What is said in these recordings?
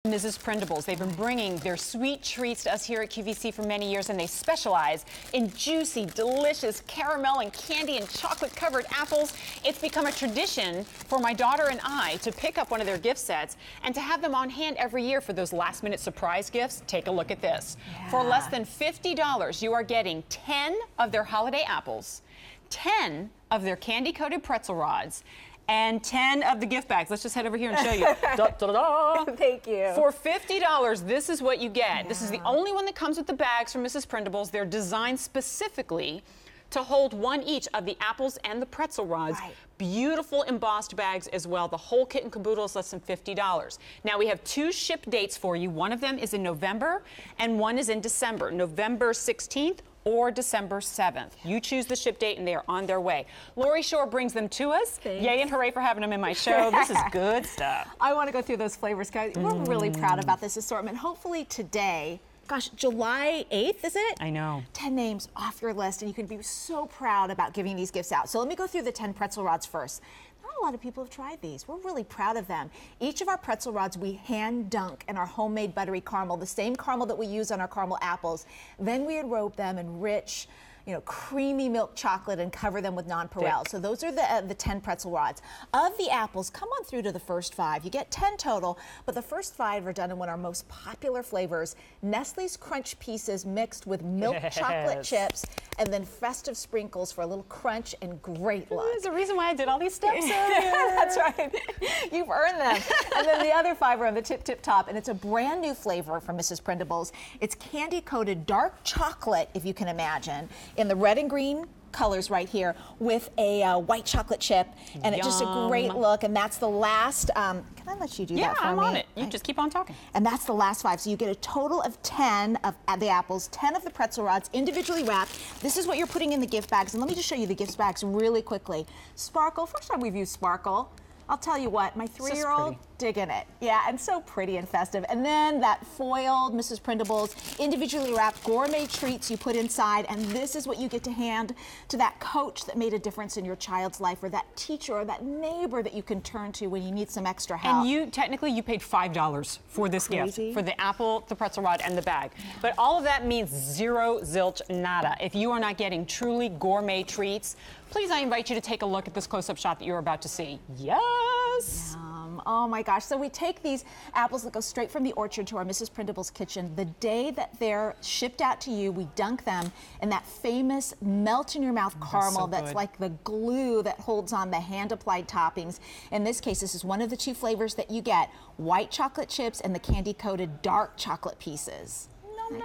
Mrs.Prindables. They've been bringing their sweet treats to us here at QVC for many years, and they specialize in juicy, delicious caramel and candy and chocolate-covered apples. It's become a tradition for my daughter and I to pick up one of their gift sets and to have them on hand every year for those last-minute surprise gifts. Take a look at this. Yeah. For less than $50, you are getting 10 of their holiday apples, 10 of their candy-coated pretzel rods, and 10 of the gift bags. Let's just head over here and show you. Da, da, da. Thank you. For $50, this is what you get. Yeah. This is the only one that comes with the bags from Mrs.Prindables. They're designed specifically to hold one each of the apples and the pretzel rods. Right. Beautiful embossed bags as well. The whole kit and caboodle is less than $50. Now we have 2 ship dates for you. One of them is in November and one is in December. November 16th or December 7th. You choose the ship date and they are on their way. Lori Shore brings them to us. Thanks. Yay and hooray for having them in my show. This is good stuff. I want to go through those flavors, guys. We're really proud about this assortment. Hopefully today, gosh, July 8th, is it? I know. 10 names off your list, and you can be so proud about giving these gifts out. So let me go through the 10 pretzel rods first. Not a lot of people have tried these. We're really proud of them. Each of our pretzel rods we hand dunk in our homemade buttery caramel, the same caramel that we use on our caramel apples. Then we enrobe them in rich, creamy milk chocolate and cover them with nonpareil. So those are the 10 pretzel rods. Of the apples, come on through to the first 5. You get 10 total, but the first 5 are done in one of our most popular flavors, Nestle's Crunch Pieces mixed with milk chocolate chips and then festive sprinkles for a little crunch and great luck. There's a reason why I did all these steps earlier. That's right. You've earned them. And then the other 5 are on the tip top, and it's a brand new flavor from Mrs.Prindables. It's candy-coated dark chocolate, if you can imagine, in the red and green colors right here with a white chocolate chip, and it's just a great look. And that's the last, can I let you do that for me? Yeah, I'm on it. You just keep on talking. And that's the last 5. So you get a total of 10 of the apples, 10 of the pretzel rods, individually wrapped. This is what you're putting in the gift bags. And let me just show you the gift bags really quickly. Sparkle, first time we've used sparkle. I'll tell you what, my 3-year-old digging it. Yeah, and so pretty and festive. And then that foiled Mrs.Prindables, individually wrapped gourmet treats you put inside, and this is what you get to hand to that coach that made a difference in your child's life, or that teacher or that neighbor that you can turn to when you need some extra help. And technically you paid $5 for this gift, for the apple, the pretzel rod, and the bag. But all of that means zero, zilch, nada. If you are not getting truly gourmet treats, please, I invite you to take a look at this close-up shot that you're about to see. Yes! Yum. Oh my gosh. So we take these apples that go straight from the orchard to our Mrs.Prindable's kitchen. The day that they're shipped out to you, we dunk them in that famous melt-in-your-mouth caramel that's like the glue that holds on the hand-applied toppings. In this case, this is one of the 2 flavors that you get, white chocolate chips and the candy-coated dark chocolate pieces.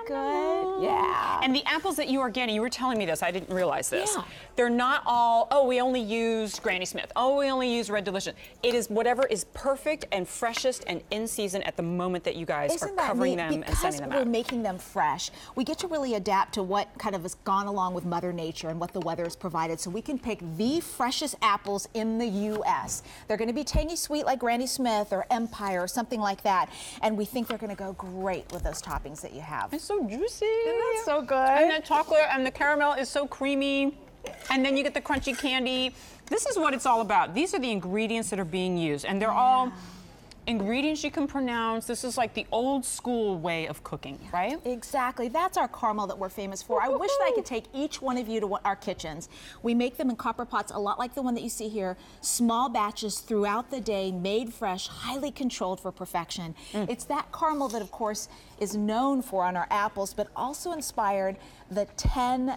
Good. Yeah. And the apples that you are getting, you were telling me this, I didn't realize this. Yeah. They're not all, oh, we only used Granny Smith. Oh, we only used Red Delicious. It is whatever is perfect and freshest and in season at the moment that you guys are covering them and sending them out. Because we're making them fresh, we get to really adapt to what kind of has gone along with Mother Nature and what the weather has provided. So we can pick the freshest apples in the U.S. They're going to be tangy sweet like Granny Smith or Empire or something like that. And we think they're going to go great with those toppings that you have. It's so juicy. Isn't that so good? And the chocolate and the caramel is so creamy. And then you get the crunchy candy. This is what it's all about. These are the ingredients that are being used. And they're all ingredients you can pronounce. This is like the old school way of cooking, right? Exactly. That's our caramel that we're famous for. I wish that I could take each one of you to our kitchens. We make them in copper pots, a lot like the one that you see here. Small batches throughout the day, made fresh, highly controlled for perfection. It's that caramel that, of course, is known for on our apples, but also inspired the 10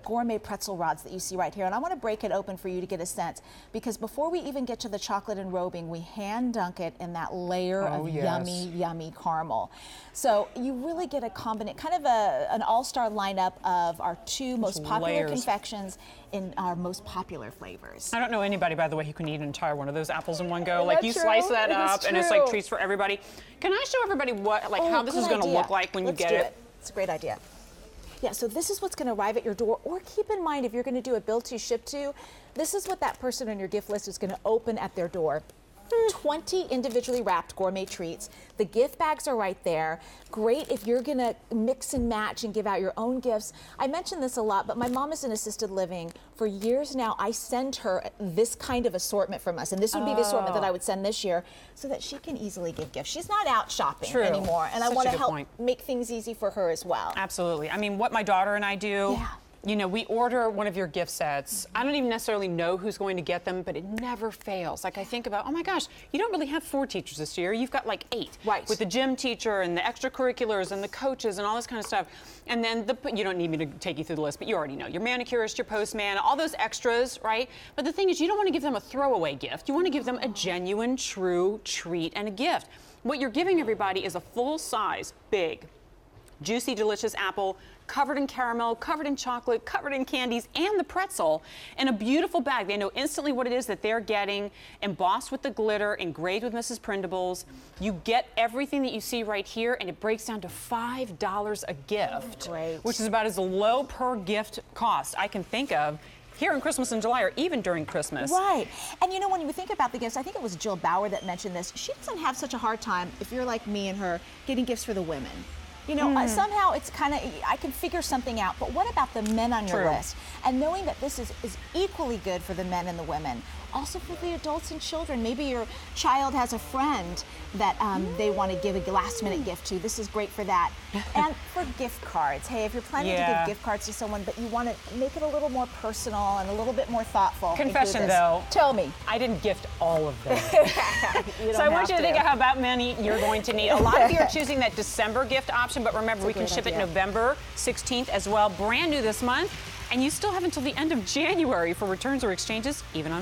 gourmet pretzel rods that you see right here. And I want to break it open for you to get a sense, because before we even get to the chocolate enrobing, we hand dunk it in that layer of yummy, yummy caramel. So you really get a combination, kind of an all-star lineup of our 2 most popular confections in our most popular flavors. I don't know anybody, by the way, who can eat an entire one of those apples in one go. Like, you slice that up and it's like treats for everybody. Can I show everybody how this is going to look like when you get it? It's a great idea. Yeah, so this is what's going to arrive at your door, or keep in mind if you're going to do a build to, ship to, this is what that person on your gift list is going to open at their door. 20 individually wrapped gourmet treats. The gift bags are right there. Great if you're gonna mix and match and give out your own gifts. I mention this a lot, but my mom is in assisted living. For years now, I send her this kind of assortment from us, and this would be the assortment that I would send this year, so that she can easily give gifts. She's not out shopping anymore, and I want to help make things easy for her as well. Absolutely. I mean, what my daughter and I do, you know, we order one of your gift sets. I don't even necessarily know who's going to get them, but it never fails. Like, I think about, oh my gosh, you don't really have 4 teachers this year. You've got like 8. Right. With the gym teacher and the extracurriculars and the coaches and all this kind of stuff. And then you don't need me to take you through the list, but you already know. Your manicurist, your postman, all those extras, right? But the thing is, you don't want to give them a throwaway gift. You want to give them a genuine, true treat and a gift. What you're giving everybody is a full-size, big, juicy, delicious apple, covered in caramel, covered in chocolate, covered in candies, and the pretzel in a beautiful bag. They know instantly what it is that they're getting, embossed with the glitter, engraved with Mrs.Prindable's. You get everything that you see right here, and it breaks down to $5 a gift, which is about as low per gift cost I can think of here in Christmas in July, or even during Christmas. Right. And you know, when you think about the gifts, I think it was Jill Bauer that mentioned this. She doesn't have such a hard time, if you're like me and her, getting gifts for the women. You know, somehow it's kind of, I can figure something out, but what about the men on your list? And knowing that this is equally good for the men and the women. Also for the adults and children. Maybe your child has a friend that they want to give a last-minute gift to. This is great for that. And for gift cards. Hey, if you're planning to give gift cards to someone, but you want to make it a little more personal and a little bit more thoughtful. Confession, though. Tell me. I didn't gift all of them. So I want you to think of how about many you're going to need. A lot of you are choosing that December gift option, but remember, we can ship it November 16th as well. Brand new this month. And you still have until the end of January for returns or exchanges, even on